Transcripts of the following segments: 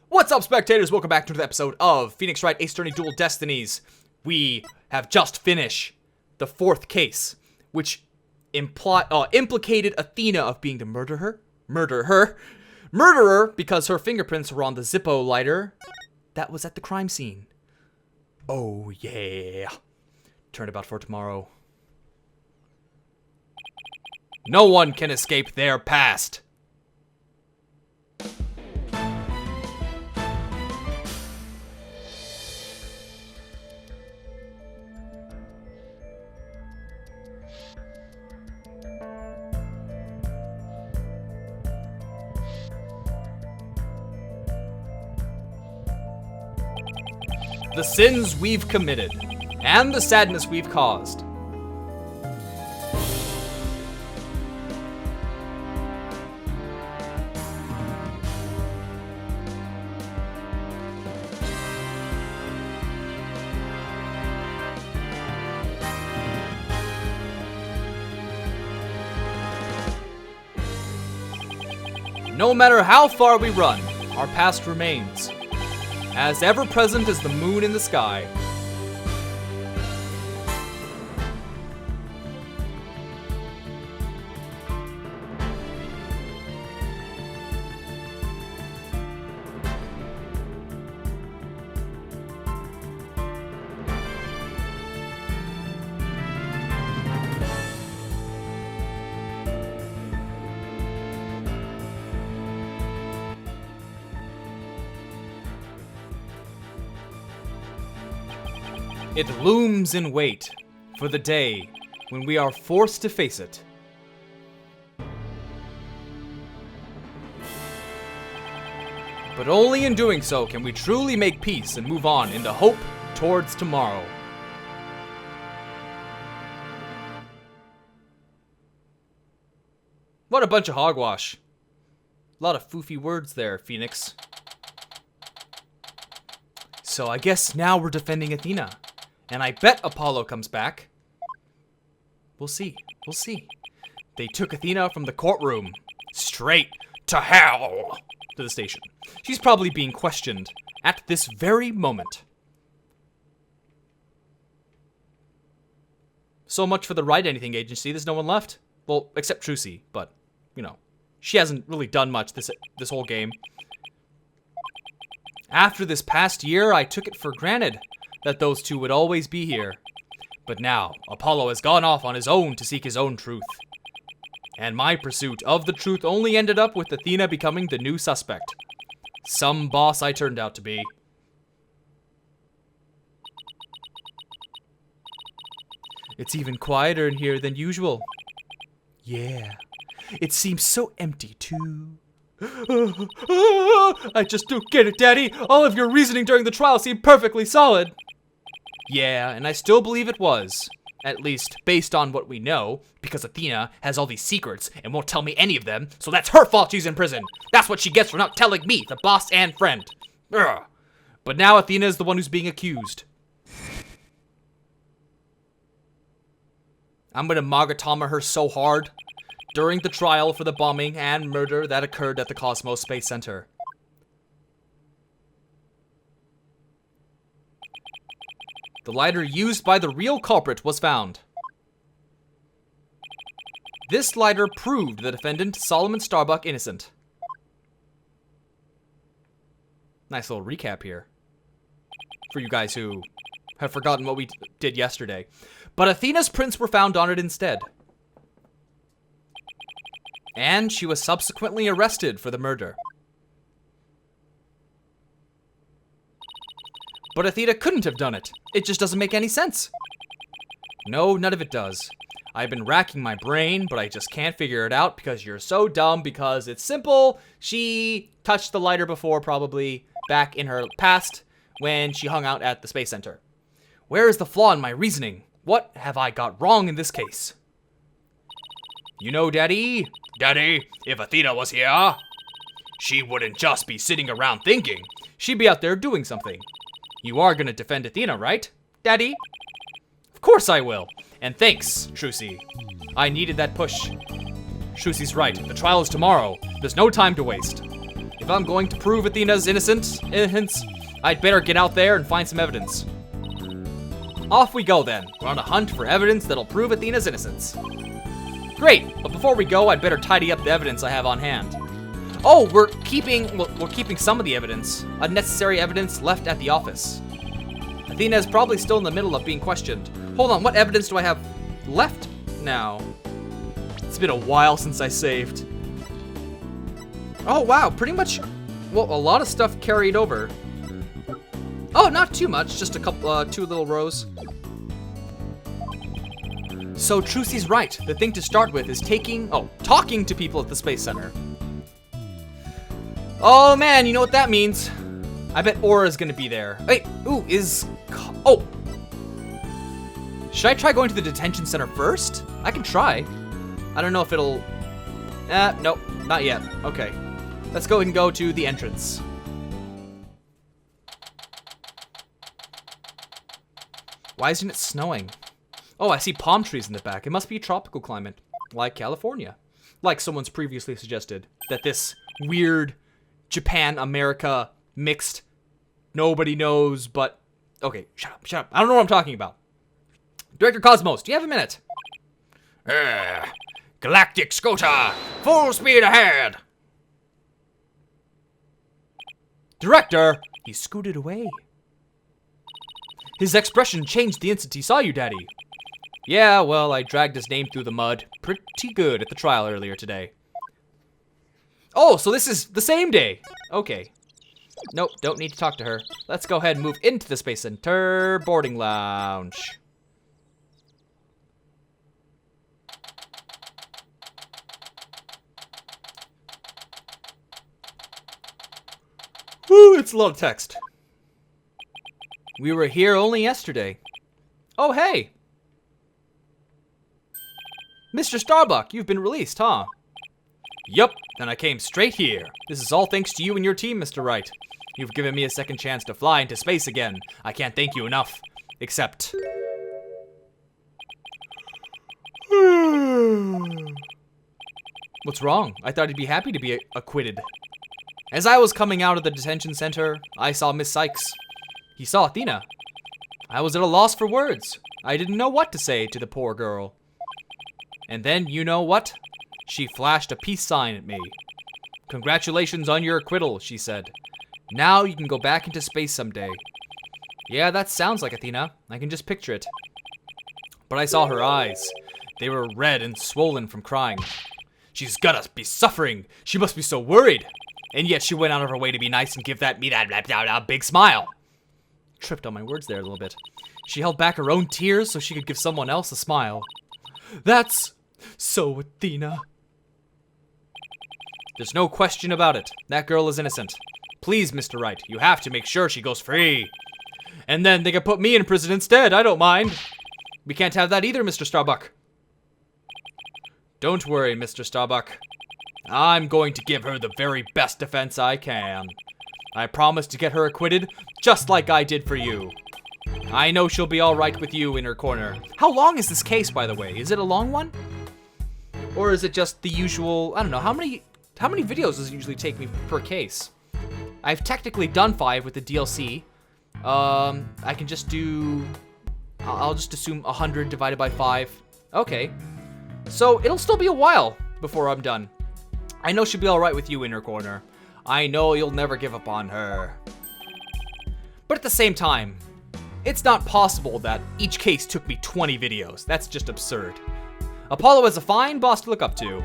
What's up, spectators? Welcome back to another episode of Phoenix Wright Ace Attorney Duel Destinies. We have just finished the fourth case, which implicated Athena of being the murderer because her fingerprints were on the Zippo lighter that was at the crime scene. Oh yeah. Turnabout for tomorrow. No one can escape their past. The sins we've committed, and the sadness we've caused. No matter how far we run, our past remains, as ever present as the moon in the sky. It looms in wait for the day when we are forced to face it. But only in doing so can we truly make peace and move on into hope towards tomorrow. What a bunch of hogwash. A lot of foofy words there, Phoenix. So I guess now we're defending Athena. And I bet Apollo comes back. We'll see. We'll see. They took Athena from the courtroom straight to hell to the station. She's probably being questioned at this very moment. So much for the Wright Anything Agency. There's no one left. Well, except Trucy, but, you know, she hasn't really done much this whole game. After this past year, I took it for granted that those two would always be here. But now, Apollo has gone off on his own to seek his own truth. And my pursuit of the truth only ended up with Athena becoming the new suspect. Some boss I turned out to be. It's even quieter in here than usual. Yeah, it seems so empty too. I just don't get it, Daddy. All of your reasoning during the trial seemed perfectly solid. Yeah, and I still believe it was. At least, based on what we know, because Athena has all these secrets and won't tell me any of them, so that's her fault she's in prison. That's what she gets for not telling me, the boss and friend. Ugh. But now Athena is the one who's being accused. I'm gonna Magatama her so hard during the trial for the bombing and murder that occurred at the Cosmos Space Center. The lighter used by the real culprit was found. This lighter proved the defendant, Solomon Starbuck, innocent. Nice little recap here for you guys who have forgotten what we did yesterday. But Athena's prints were found on it instead. And she was subsequently arrested for the murder. But Athena couldn't have done it. It just doesn't make any sense. No, none of it does. I've been racking my brain, but I just can't figure it out because you're so dumb, because it's simple. She touched the lighter before, probably back in her past when she hung out at the Space Center. Where is the flaw in my reasoning? What have I got wrong in this case? You know, Daddy, if Athena was here, she wouldn't just be sitting around thinking. She'd be out there doing something. You are gonna defend Athena, right, Daddy? Of course I will. And thanks, Trucy. I needed that push. Trucy's right. The trial is tomorrow. There's no time to waste. If I'm going to prove Athena's innocence, I'd better get out there and find some evidence. Off we go then. We're on a hunt for evidence that'll prove Athena's innocence. Great, but before we go, I'd better tidy up the evidence I have on hand. Oh, we're keeping some of the evidence. Unnecessary evidence left at the office. Athena is probably still in the middle of being questioned. Hold on, what evidence do I have left now? It's been a while since I saved. Oh wow, pretty much, well, a lot of stuff carried over. Oh, not too much, just a couple, 2 little rows. So Trucy's right. The thing to start with is talking to people at the Space Center. Oh man, you know what that means. I bet Aura's gonna be there. Wait, oh. Should I try going to the detention center first? I can try. I don't know if it'll, nope, not yet. Okay, let's go ahead and go to the entrance. Why isn't it snowing? Oh, I see palm trees in the back. It must be a tropical climate, like California. Like someone's previously suggested, that this weird Japan-America mixed, nobody knows, but... Okay, shut up. I don't know what I'm talking about. Director Cosmos, do you have a minute? Galactic Scota, full speed ahead! Director! He scooted away. His expression changed the instant he saw you, Daddy. Yeah, well, I dragged his name through the mud pretty good at the trial earlier today. Oh, so this is the same day. Okay. Nope, don't need to talk to her. Let's go ahead and move into the Space Center boarding lounge. Woo, it's a lot of text. We were here only yesterday. Oh, hey. Mr. Starbuck, you've been released, huh? Yup, and I came straight here. This is all thanks to you and your team, Mr. Wright. You've given me a second chance to fly into space again. I can't thank you enough. Except... What's wrong? I thought he'd be happy to be acquitted. As I was coming out of the detention center, I saw Miss Cykes. He saw Athena. I was at a loss for words. I didn't know what to say to the poor girl. And then, you know what? She flashed a peace sign at me. Congratulations on your acquittal, she said. Now you can go back into space someday. Yeah, that sounds like Athena. I can just picture it. But I saw her eyes. They were red and swollen from crying. She's gotta be suffering. She must be so worried. And yet she went out of her way to be nice and give me that big smile. Tripped on my words there a little bit. She held back her own tears so she could give someone else a smile. That's so Athena. There's no question about it. That girl is innocent. Please, Mr. Wright, you have to make sure she goes free. And then they can put me in prison instead. I don't mind. We can't have that either, Mr. Starbuck. Don't worry, Mr. Starbuck. I'm going to give her the very best defense I can. I promise to get her acquitted, just like I did for you. I know she'll be all right with you in her corner. How long is this case, by the way? Is it a long one? Or is it just the usual, I don't know, how many videos does it usually take me per case? I've technically done 5 with the DLC. I can just do, I'll just assume 100 divided by 5. Okay. So it'll still be a while before I'm done. I know she'll be all right with you in her corner. I know you'll never give up on her. But at the same time, it's not possible that each case took me 20 videos. That's just absurd. Apollo is a fine boss to look up to.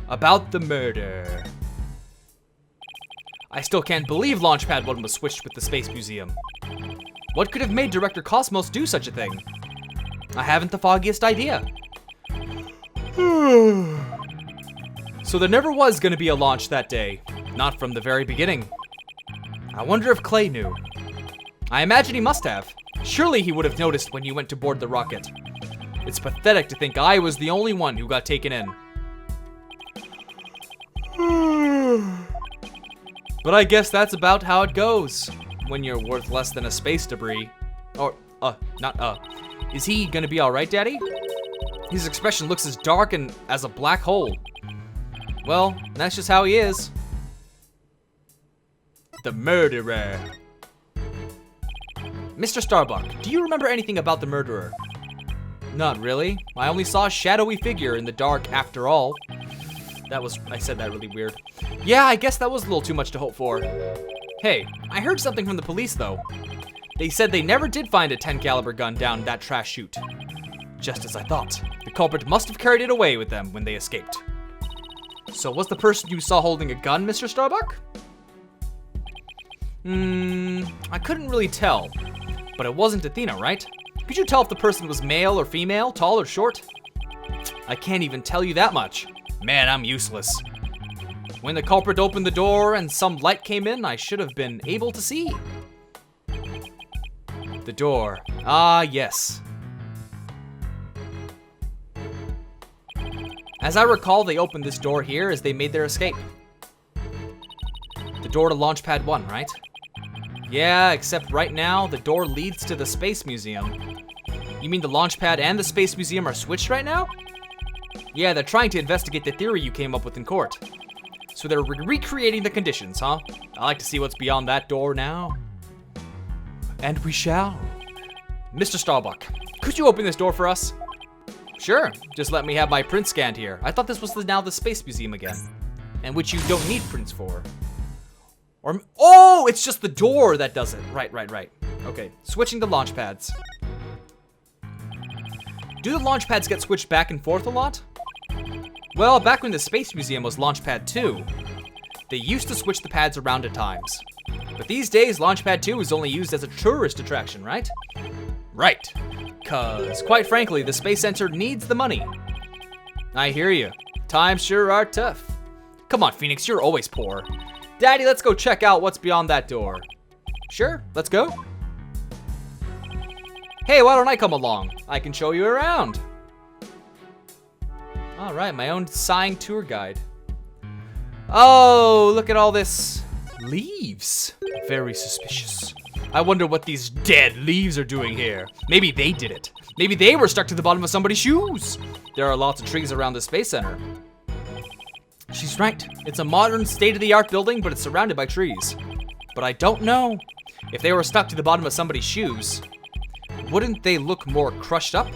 About the murder. I still can't believe Launchpad 1 was switched with the Space Museum. What could have made Director Cosmos do such a thing? I haven't the foggiest idea. So there never was gonna be a launch that day. Not from the very beginning. I wonder if Clay knew. I imagine he must have. Surely he would have noticed when you went to board the rocket. It's pathetic to think I was the only one who got taken in. But I guess that's about how it goes when you're worth less than a space debris. Or, Is he gonna be alright, Daddy? His expression looks as dark and as a black hole. Well, that's just how he is. The murderer. Mr. Starbuck, do you remember anything about the murderer? Not really. I only saw a shadowy figure in the dark after all. I said that really weird. Yeah, I guess that was a little too much to hope for. Hey, I heard something from the police though. They said they never did find a 10 caliber gun down that trash chute. Just as I thought. The culprit must have carried it away with them when they escaped. So was the person you saw holding a gun, Mr. Starbuck? I couldn't really tell. But it wasn't Athena, right? Could you tell if the person was male or female, tall or short? I can't even tell you that much. Man, I'm useless. When the culprit opened the door and some light came in, I should have been able to see. The door. Ah, yes. As I recall, they opened this door here as they made their escape. The door to Launchpad 1, right? Yeah, except right now, the door leads to the Space Museum. You mean the Launchpad and the Space Museum are switched right now? Yeah, they're trying to investigate the theory you came up with in court. So they're recreating the conditions, huh? I like to see what's beyond that door now. And we shall. Mr. Starbuck, could you open this door for us? Sure, just let me have my print scanned here. I thought this was now the Space Museum again. And which you don't need prints for. Or, oh, it's just the door that does it. Right. Okay, switching to launch pads. Do the launch pads get switched back and forth a lot? Well, back when the Space Museum was Launchpad 2, they used to switch the pads around at times. But these days, Launchpad 2 is only used as a tourist attraction, right? Right, cause quite frankly, the Space Center needs the money. I hear you. Times sure are tough. Come on, Phoenix, you're always poor. Daddy, let's go check out what's beyond that door. Sure, let's go. Hey, why don't I come along? I can show you around. All right, my own sighing tour guide. Oh, look at all this leaves. Very suspicious. I wonder what these dead leaves are doing here. Maybe they did it. Maybe they were stuck to the bottom of somebody's shoes. There are lots of trees around the Space Center. She's right. It's a modern, state-of-the-art building, but it's surrounded by trees. But I don't know. If they were stuck to the bottom of somebody's shoes, wouldn't they look more crushed up?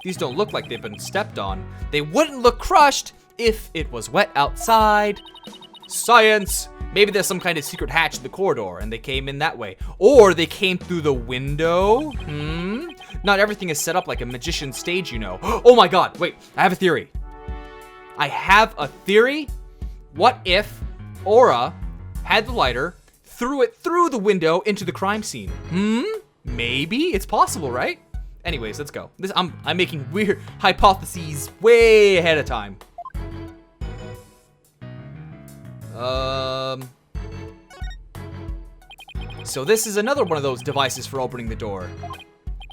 These don't look like they've been stepped on. They wouldn't look crushed if it was wet outside. Science! Maybe there's some kind of secret hatch in the corridor and they came in that way. Or they came through the window? Not everything is set up like a magician's stage, you know. Oh my god, wait, I have a theory. What if Aura had the lighter, threw it through the window into the crime scene? Maybe? It's possible, right? Anyways, let's go. I'm making weird hypotheses way ahead of time. So this is another one of those devices for opening the door.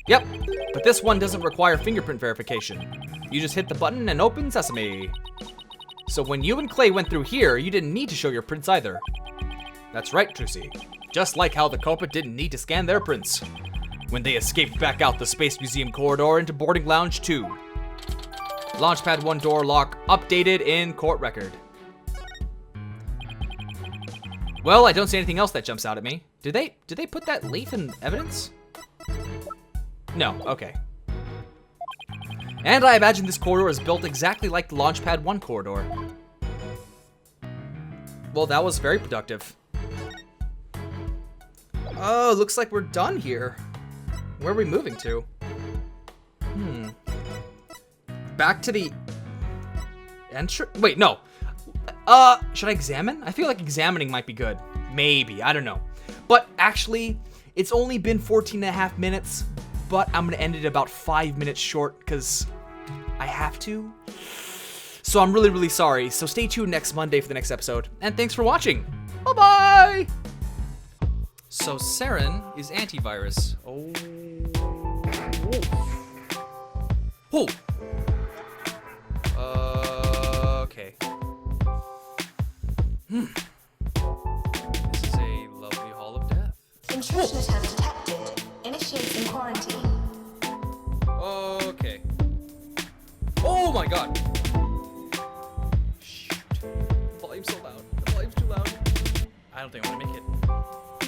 Yep, but this one doesn't require fingerprint verification. You just hit the button and open sesame. So when you and Clay went through here, you didn't need to show your prints either. That's right, Trucy. Just like how the culprit didn't need to scan their prints when they escaped back out the Space Museum corridor into Boarding Lounge 2. Launchpad 1 door lock updated in court record. Well, I don't see anything else that jumps out at me. Did they put that leaf in evidence? No, okay. And I imagine this corridor is built exactly like the Launchpad 1 corridor. Well, that was very productive. Oh, looks like we're done here. Where are we moving to? Back to the entrance? Wait, no. Should I examine? I feel like examining might be good. Maybe, I don't know. But actually, it's only been 14.5 minutes, but I'm gonna end it about 5 minutes short because I have to. So I'm really, really sorry. So stay tuned next Monday for the next episode. And thanks for watching. Bye-bye! So Saren is antivirus. Oh. Okay. This is a lovely hall of death. Intrusion attempt detected. Initiating quarantine. Okay. Oh my god. Shoot. don't think I'm gonna make it.